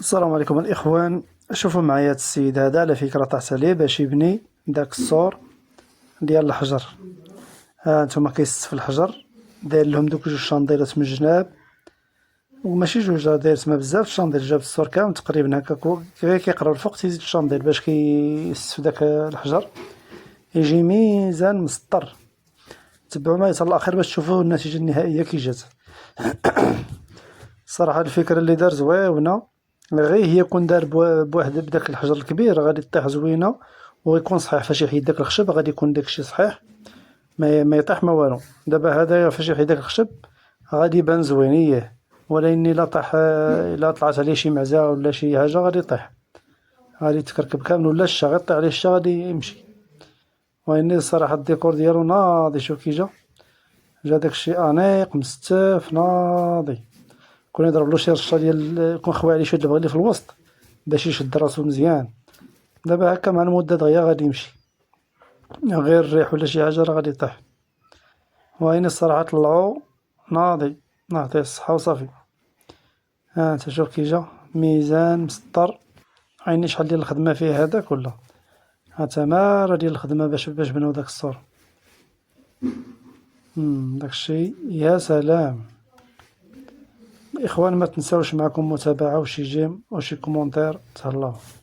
السلام عليكم الإخوان. شوفوا معايا هاد السيد هذا على فكرة طاحت عليه باش يبني داك السور ديال الحجر. ها نتوما كيسس في الحجر، داير لهم دوك جوج شانديرات من الجناب، وماشي جوج، داير تما بزاف الشاندير، جاب السور كامل تقريبا هكاك، غير كيقرب الفوق تيزيد الشاندير باش كيسس في داك الحجر يجي ميزان مسطر. تبعوا معايا حتى الأخير باش تشوفوا النتيجة النهائية كي جات. الصراحة الفكرة اللي دار زويونة، غير هي كون دار بواحد بداك الحجر الكبير غادي طيح زوينة ويكون صحيح. فاش يحيد داك الخشب غادي يكون داكشي صحيح، ما يطيح ما والو. دابا هدايا فاش يحيد داك الخشب غادي يبان زوين اييه، ولكن الا طاح، الا طلعت عليه شي معزة ولا شي حاجة غادي يطيح، غادي يتكركب كامل، ولا الشا غير طيح عليه الشا غادي يمشي. ولكن الصراحة الديكور ديالو ناضي. شوف كي جا داكشي انيق مستاف ناضي. كون يضربلو شي رشة ديال، كون خوي عليه شوية البغلي في الوسط باش يشد راسو مزيان. دابا هكا مع المدة دغيا غادي يمشي، غير الريح ولا شي حاجة راه غادي يطيح. وهايني الصراحة طلعو ناضي، نعطيه الصحة وصافي. ها انت شوف كي جا ميزان مسطر. عيني شحال ديال الخدمة فيه هداك ولا، ها تمارة ديال الخدمة باش بناو داك السور. داكشي يا سلام. الإخوان ما تنساوش معكم متابعة وشي جيم وشي كومونتير، تهلاو.